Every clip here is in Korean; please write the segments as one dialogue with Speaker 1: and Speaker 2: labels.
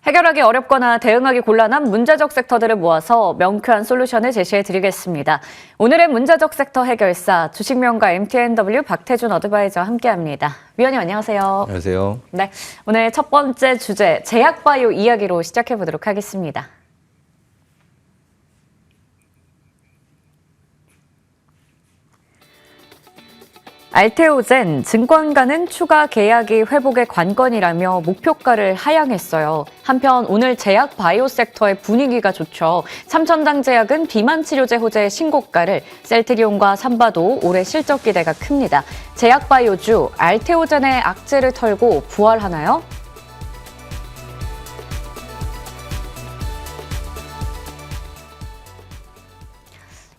Speaker 1: 해결하기 어렵거나 대응하기 곤란한 문제적 섹터들을 모아서 명쾌한 솔루션을 제시해드리겠습니다. 오늘의 문제적 섹터 해결사 주식명가 MTNW 박태준 어드바이저와 함께합니다. 위원님 안녕하세요.
Speaker 2: 안녕하세요.
Speaker 1: 네, 오늘 첫 번째 주제 제약바이오 이야기로 시작해보도록 하겠습니다. 알테오젠 증권가는 추가 계약이 회복의 관건이라며 목표가를 하향했어요. 한편 오늘 제약 바이오 섹터의 분위기가 좋죠. 삼천당 제약은 비만 치료제 호재의 신고가를, 셀트리온과 삼바도 올해 실적 기대가 큽니다. 제약 바이오주 알테오젠의 악재를 털고 부활하나요?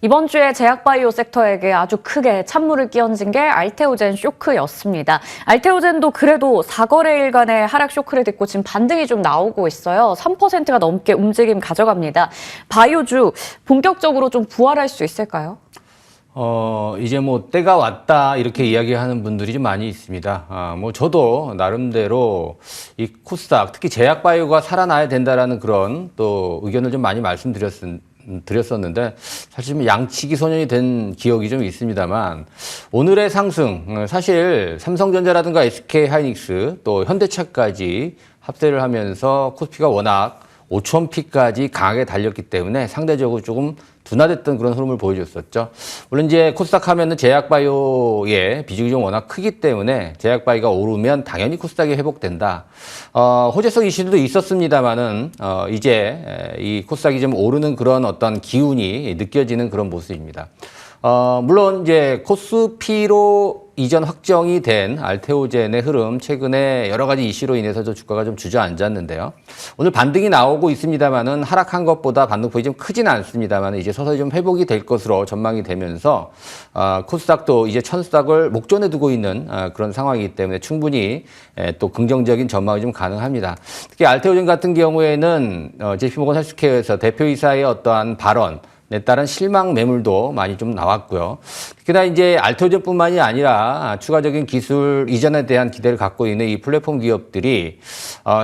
Speaker 1: 이번 주에 제약바이오 섹터에게 아주 크게 찬물을 끼얹은 게 알테오젠 쇼크였습니다. 알테오젠도 그래도 4거래일간의 하락 쇼크를 딛고 지금 반등이 좀 나오고 있어요. 3%가 넘게 움직임 가져갑니다. 바이오주 본격적으로 좀 부활할 수 있을까요?
Speaker 2: 이제 뭐 때가 왔다 이렇게 이야기하는 분들이 좀 많이 있습니다. 뭐 저도 나름대로 이 코스닥 특히 제약바이오가 살아나야 된다라는 그런 또 의견을 좀 많이 드렸었는데 사실 좀 양치기 소년이 된 기억이 좀 있습니다만 오늘의 상승 사실 삼성전자라든가 SK하이닉스 또 현대차까지 합세를 하면서 코스피가 워낙 5,000피까지 강하게 달렸기 때문에 상대적으로 조금 둔화됐던 그런 흐름을 보여줬었죠. 물론 이제 코스닥 하면은 제약바이오의 비중이 좀 워낙 크기 때문에 제약바이오가 오르면 당연히 코스닥이 회복된다. 호재성 이슈도 있었습니다만은 이제 이 코스닥이 좀 오르는 그런 어떤 기운이 느껴지는 그런 모습입니다. 물론 이제 코스피로 이전 확정이 된 알테오젠의 흐름, 최근에 여러 가지 이슈로 인해서 주가가 좀 주저앉았는데요. 오늘 반등이 나오고 있습니다만은 하락한 것보다 반등폭이 좀 크진 않습니다만 이제 서서히 좀 회복이 될 것으로 전망이 되면서 코스닥도 이제 천스닥을 목전에 두고 있는 그런 상황이기 때문에 충분히 또 긍정적인 전망이 좀 가능합니다. 특히 알테오젠 같은 경우에는 JP모건 헬스케어에서 대표이사의 어떠한 발언 에 따른 실망 매물도 많이 좀 나왔고요. 특히나 이제 알테오젠뿐만이 아니라 추가적인 기술 이전에 대한 기대를 갖고 있는 이 플랫폼 기업들이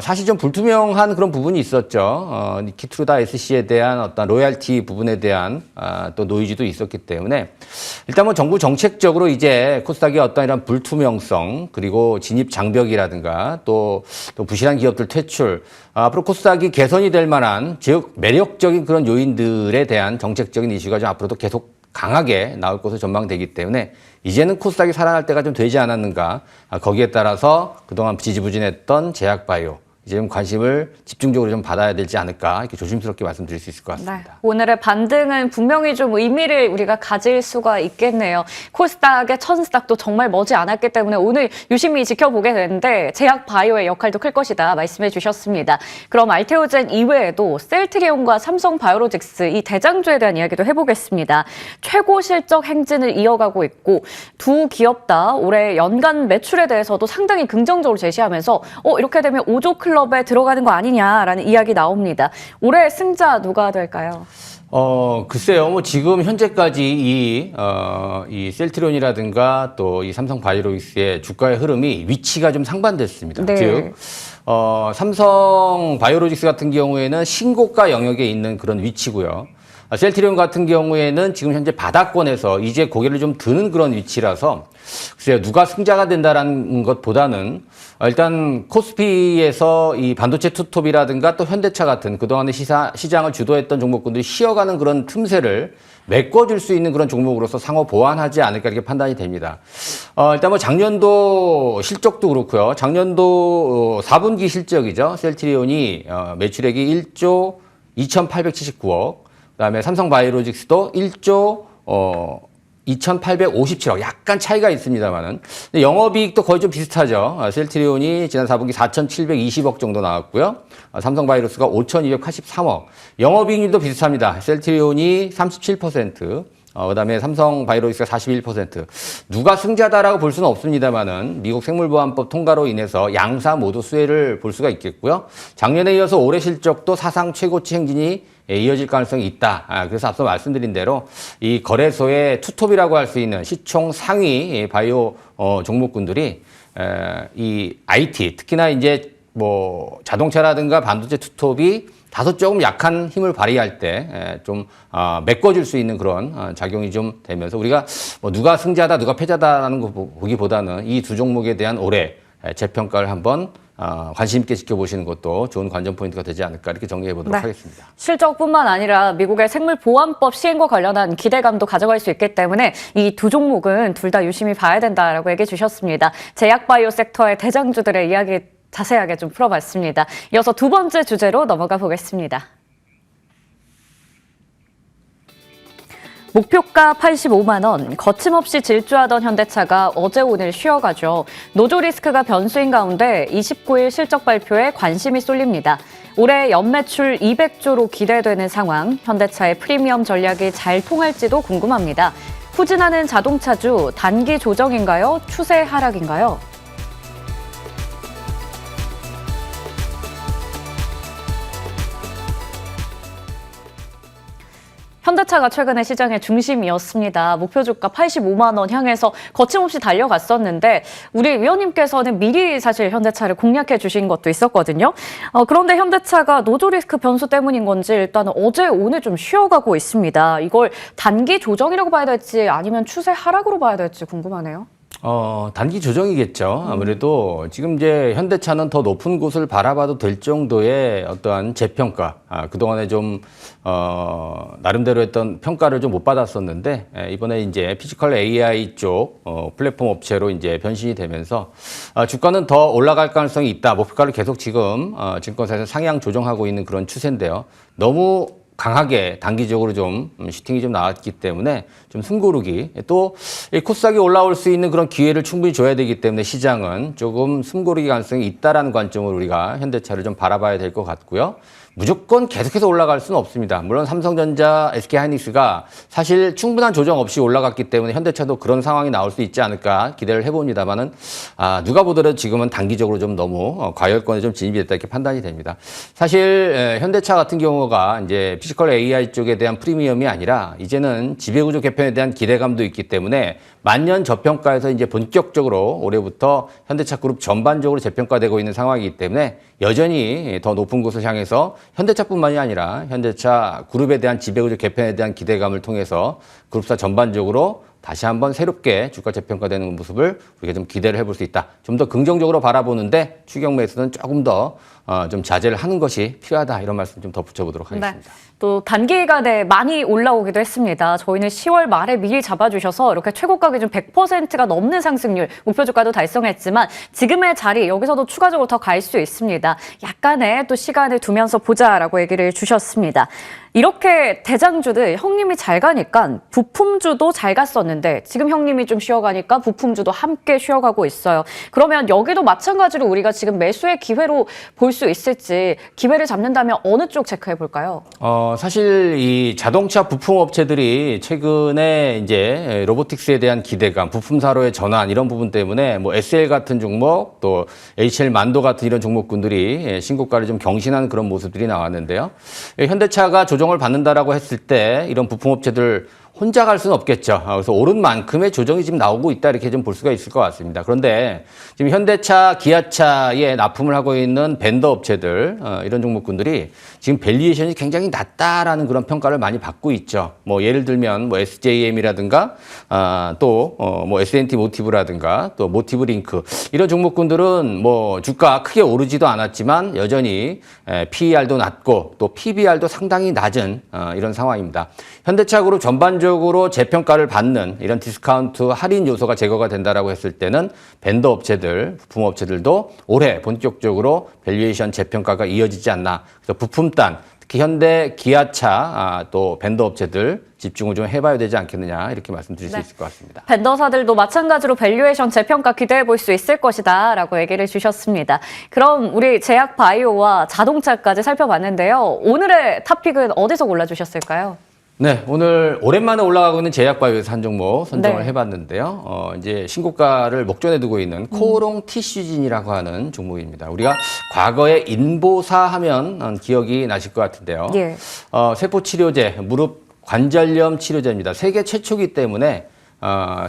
Speaker 2: 사실 좀 불투명한 그런 부분이 있었죠. 키트루다 SC에 대한 어떤 로얄티 부분에 대한 또 노이즈도 있었기 때문에 일단 뭐 정부 정책적으로 이제 코스닥의 어떤 이런 불투명성 그리고 진입 장벽이라든가 또 부실한 기업들 퇴출 앞으로 코스닥이 개선이 될 만한 즉 매력적인 그런 요인들에 대한 정책적인 이슈가 좀 앞으로도 계속 강하게 나올 것으로 전망되기 때문에 이제는 코스닥이 살아날 때가 좀 되지 않았는가. 거기에 따라서 그동안 지지부진했던 제약바이오 이제 좀 관심을 집중적으로 좀 받아야 되지 않을까 이렇게 조심스럽게 말씀드릴 수 있을 것 같습니다.
Speaker 1: 네, 오늘의 반등은 분명히 좀 의미를 우리가 가질 수가 있겠네요. 코스닥의 천스닥도 정말 머지 않았기 때문에 오늘 유심히 지켜보게 되는데 제약바이오의 역할도 클 것이다 말씀해 주셨습니다. 그럼 알테오젠 이외에도 셀트리온과 삼성바이오로직스 이 대장주에 대한 이야기도 해보겠습니다. 최고 실적 행진을 이어가고 있고 두 기업 다 올해 연간 매출에 대해서도 상당히 긍정적으로 제시하면서 이렇게 되면 5조 클럽에 들어가는 거 아니냐라는 이야기 나옵니다. 올해 승자 누가 될까요?
Speaker 2: 글쎄요. 뭐 지금 현재까지 이 셀트리온이라든가 또 이 삼성바이오로직스의 주가의 흐름이 위치가 좀 상반됐습니다.
Speaker 1: 네.
Speaker 2: 즉, 삼성바이오로직스 같은 경우에는 신고가 영역에 있는 그런 위치고요. 셀트리온 같은 경우에는 지금 현재 바닥권에서 이제 고개를 좀 드는 그런 위치라서 글쎄요, 누가 승자가 된다라는 것보다는 일단 코스피에서 이 반도체 투톱이라든가 또 현대차 같은 그동안의 시장을 주도했던 종목군들이 쉬어가는 그런 틈새를 메꿔줄 수 있는 그런 종목으로서 상호 보완하지 않을까 이렇게 판단이 됩니다. 일단 뭐 작년도 실적도 그렇고요. 작년도 4분기 실적이죠. 셀트리온이 매출액이 1조 2,879억. 그다음에 삼성바이오로직스도 1조 2,857억 약간 차이가 있습니다만은 영업이익도 거의 좀 비슷하죠. 셀트리온이 지난 4분기 4,720억 정도 나왔고요. 삼성바이오로직스가 5,283억. 영업이익률도 비슷합니다. 셀트리온이 37%. 그다음에 삼성바이오로직스가 41%. 누가 승자다라고 볼 수는 없습니다만은 미국 생물보안법 통과로 인해서 양사 모두 수혜를 볼 수가 있겠고요. 작년에 이어서 올해 실적도 사상 최고치 행진이 이어질 가능성이 있다. 그래서 앞서 말씀드린 대로 이 거래소의 투톱이라고 할 수 있는 시총 상위 바이오 종목군들이 이 IT 특히나 이제 뭐 자동차라든가 반도체 투톱이 다소 조금 약한 힘을 발휘할 때 좀 메꿔줄 수 있는 그런 작용이 좀 되면서 우리가 뭐 누가 승자다 누가 패자다라는 거 보기보다는 이 두 종목에 대한 올해 재평가를 한번 관심 있게 지켜보시는 것도 좋은 관전 포인트가 되지 않을까 이렇게 정리해 보도록 하겠습니다.
Speaker 1: 실적뿐만 아니라 미국의 생물보안법 시행과 관련한 기대감도 가져갈 수 있기 때문에 이 두 종목은 둘 다 유심히 봐야 된다라고 얘기해 주셨습니다. 제약바이오 섹터의 대장주들의 이야기 자세하게 좀 풀어봤습니다. 이어서 두 번째 주제로 넘어가 보겠습니다. 목표가 85만 원, 거침없이 질주하던 현대차가 어제 오늘 쉬어가죠. 노조 리스크가 변수인 가운데 29일 실적 발표에 관심이 쏠립니다. 올해 연매출 200조로 기대되는 상황, 현대차의 프리미엄 전략이 잘 통할지도 궁금합니다. 후진하는 자동차주, 단기 조정인가요? 추세 하락인가요? 현대차가 최근에 시장의 중심이었습니다. 목표 주가 85만 원 향해서 거침없이 달려갔었는데 우리 위원님께서는 미리 사실 현대차를 공략해 주신 것도 있었거든요. 그런데 현대차가 노조 리스크 변수 때문인 건지 일단 어제 오늘 좀 쉬어가고 있습니다. 이걸 단기 조정이라고 봐야 될지 아니면 추세 하락으로 봐야 될지 궁금하네요.
Speaker 2: 단기 조정이겠죠. 아무래도 지금 이제 현대차는 더 높은 곳을 바라봐도 될 정도의 어떠한 재평가, 그동안에 좀, 나름대로 했던 평가를 좀 못 받았었는데, 이번에 이제 피지컬 AI 쪽, 플랫폼 업체로 이제 변신이 되면서, 주가는 더 올라갈 가능성이 있다. 목표가를 계속 지금, 증권사에서 상향 조정하고 있는 그런 추세인데요. 너무 강하게 단기적으로 좀 슈팅이 좀 나왔기 때문에 좀 숨고르기 또 코스닥이 올라올 수 있는 그런 기회를 충분히 줘야 되기 때문에 시장은 조금 숨고르기 가능성이 있다라는 관점으로 우리가 현대차를 좀 바라봐야 될 것 같고요. 무조건 계속해서 올라갈 수는 없습니다. 물론 삼성전자, SK하이닉스가 사실 충분한 조정 없이 올라갔기 때문에 현대차도 그런 상황이 나올 수 있지 않을까 기대를 해봅니다만은 누가 보더라도 지금은 단기적으로 좀 너무 과열권에 좀 진입이 됐다 이렇게 판단이 됩니다. 사실 현대차 같은 경우가 이제 피지컬 AI 쪽에 대한 프리미엄이 아니라 이제는 지배구조 개편에 대한 기대감도 있기 때문에 만년 저평가에서 이제 본격적으로 올해부터 현대차 그룹 전반적으로 재평가되고 있는 상황이기 때문에 여전히 더 높은 곳을 향해서 현대차뿐만이 아니라 현대차 그룹에 대한 지배구조 개편에 대한 기대감을 통해서 그룹사 전반적으로 다시 한번 새롭게 주가 재평가되는 모습을 우리가 좀 기대를 해볼 수 있다. 좀 더 긍정적으로 바라보는데 추경매에서는 조금 더 좀 자제를 하는 것이 필요하다. 이런 말씀 좀 덧붙여 보도록 하겠습니다.
Speaker 1: 네. 또 단기간에 많이 올라오기도 했습니다. 저희는 10월 말에 미리 잡아주셔서 이렇게 최고가기 준 100%가 넘는 상승률, 목표 주가도 달성했지만 지금의 자리 여기서도 추가적으로 더 갈 수 있습니다. 약간의 또 시간을 두면서 보자라고 얘기를 주셨습니다. 이렇게 대장주들 형님이 잘 가니까 부품주도 잘 갔었는데 지금 형님이 좀 쉬어가니까 부품주도 함께 쉬어가고 있어요. 그러면 여기도 마찬가지로 우리가 지금 매수의 기회로 볼 수 있을지 기회를 잡는다면 어느 쪽 체크해 볼까요?
Speaker 2: 사실 이 자동차 부품 업체들이 최근에 이제 로보틱스에 대한 기대감, 부품사로의 전환 이런 부분 때문에 뭐 SL 같은 종목 또 HL 만도 같은 이런 종목군들이 신고가를 좀 경신하는 그런 모습들이 나왔는데요. 현대차가 조정을 받는다라고 했을 때 이런 부품 업체들 혼자 갈 수는 없겠죠. 그래서 오른 만큼의 조정이 지금 나오고 있다 이렇게 좀 볼 수가 있을 것 같습니다. 그런데 지금 현대차, 기아차에 납품을 하고 있는 벤더 업체들 이런 종목군들이 지금 밸류에이션이 굉장히 낮다라는 그런 평가를 많이 받고 있죠. 뭐 예를 들면 뭐 SJM이라든가 또 뭐 S&T 모티브라든가 또 모티브 링크 이런 종목군들은 뭐 주가 크게 오르지도 않았지만 여전히 PER도 낮고 또 PBR도 상당히 낮은 이런 상황입니다. 현대차 그룹 전반적으로 재평가를 받는 이런 디스카운트 할인 요소가 제거가 된다라고 했을 때는 벤더 업체들, 부품 업체들도 올해 본격적으로 밸류에이션 재평가가 이어지지 않나. 그래서 부품단, 특히 현대, 기아차, 또 벤더 업체들 집중을 좀 해봐야 되지 않겠느냐 이렇게 말씀드릴 수 있을 것 같습니다.
Speaker 1: 벤더사들도 마찬가지로 밸류에이션 재평가 기대해 볼 수 있을 것이다 라고 얘기를 주셨습니다. 그럼 우리 제약 바이오와 자동차까지 살펴봤는데요. 오늘의 탑픽은 어디서 골라주셨을까요?
Speaker 2: 네, 오늘 오랜만에 올라가고 있는 제약바이오에서 한 종목 선정을 해봤는데요. 이제 신고가를 목전에 두고 있는 코오롱 티슈진이라고 하는 종목입니다. 우리가 과거에 인보사 하면 기억이 나실 것 같은데요.
Speaker 1: 예.
Speaker 2: 세포치료제, 무릎 관절염 치료제입니다. 세계 최초이기 때문에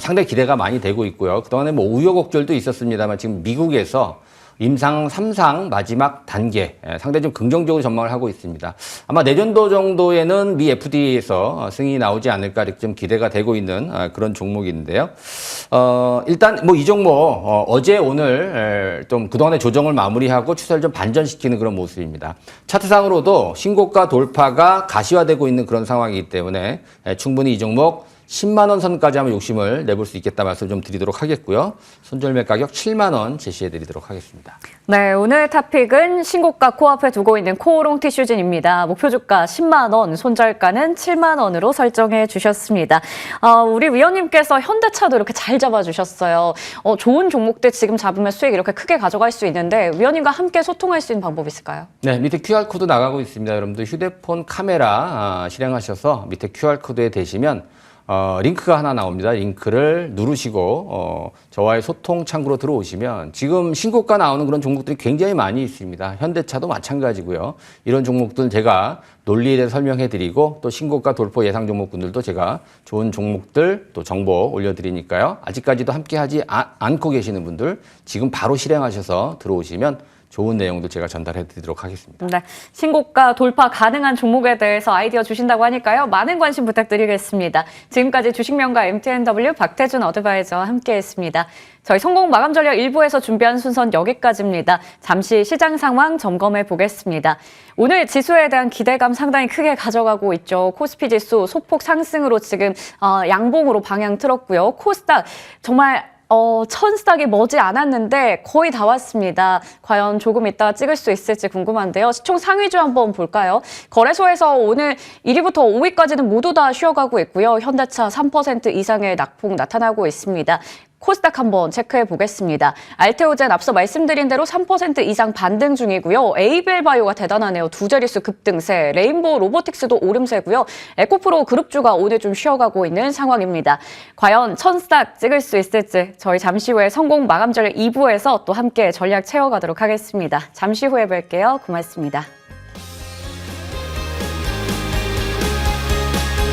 Speaker 2: 상당히 기대가 많이 되고 있고요. 그동안에 뭐 우여곡절도 있었습니다만 지금 미국에서 임상 3상 마지막 단계 상당히 좀 긍정적으로 전망을 하고 있습니다. 아마 내년도 정도에는 미 FDA에서 승인이 나오지 않을까 이렇게 좀 기대가 되고 있는 그런 종목인데요. 일단 뭐 이 종목 어제 오늘 좀 그동안의 조정을 마무리하고 추세를 좀 반전시키는 그런 모습입니다. 차트상으로도 신고가 돌파가 가시화되고 있는 그런 상황이기 때문에 충분히 이 종목 10만 원 선까지 한번 욕심을 내볼 수 있겠다 말씀 좀 드리도록 하겠고요. 손절매 가격 7만 원 제시해 드리도록 하겠습니다.
Speaker 1: 네, 오늘 토픽은 신고가 코앞에 두고 있는 코오롱 티슈진입니다. 목표 주가 10만 원, 손절가는 7만 원으로 설정해 주셨습니다. 우리 위원님께서 현대차도 이렇게 잘 잡아주셨어요. 좋은 종목들 지금 잡으면 수익 이렇게 크게 가져갈 수 있는데 위원님과 함께 소통할 수 있는 방법이 있을까요?
Speaker 2: 네, 밑에 QR코드 나가고 있습니다. 여러분들 휴대폰 카메라 실행하셔서 밑에 QR코드에 대시면 링크가 하나 나옵니다. 링크를 누르시고 저와의 소통 창구로 들어오시면 지금 신고가 나오는 그런 종목들이 굉장히 많이 있습니다. 현대차도 마찬가지고요. 이런 종목들은 제가 논리에 대해서 설명해드리고 또 신고가 돌파 예상 종목군들도 제가 좋은 종목들 또 정보 올려드리니까요. 아직까지도 함께하지 않고 계시는 분들 지금 바로 실행하셔서 들어오시면 좋은 내용도 제가 전달해 드리도록 하겠습니다.
Speaker 1: 네, 신고가 돌파 가능한 종목에 대해서 아이디어 주신다고 하니까요. 많은 관심 부탁드리겠습니다. 지금까지 주식명가 MTNW 박태준 어드바이저와 함께했습니다. 저희 성공 마감 전략 1부에서 준비한 순서는 여기까지입니다. 잠시 시장 상황 점검해 보겠습니다. 오늘 지수에 대한 기대감 상당히 크게 가져가고 있죠. 코스피 지수 소폭 상승으로 지금 양봉으로 방향 틀었고요. 코스닥 정말 천스닥이 머지 않았는데 거의 다 왔습니다. 과연 조금 이따 찍을 수 있을지 궁금한데요. 시총 상위주 한번 볼까요? 거래소에서 오늘 1위부터 5위까지는 모두 다 쉬어가고 있고요. 현대차 3% 이상의 낙폭 나타나고 있습니다. 코스닥 한번 체크해 보겠습니다. 알테오젠 앞서 말씀드린 대로 3% 이상 반등 중이고요. 에이벨바이오가 대단하네요. 두 자릿수 급등세. 레인보우 로보틱스도 오름세고요. 에코프로 그룹주가 오늘 좀 쉬어가고 있는 상황입니다. 과연 천스닥 찍을 수 있을지 저희 잠시 후에 성공 마감 전략 2부에서 또 함께 전략 채워가도록 하겠습니다. 잠시 후에 뵐게요. 고맙습니다.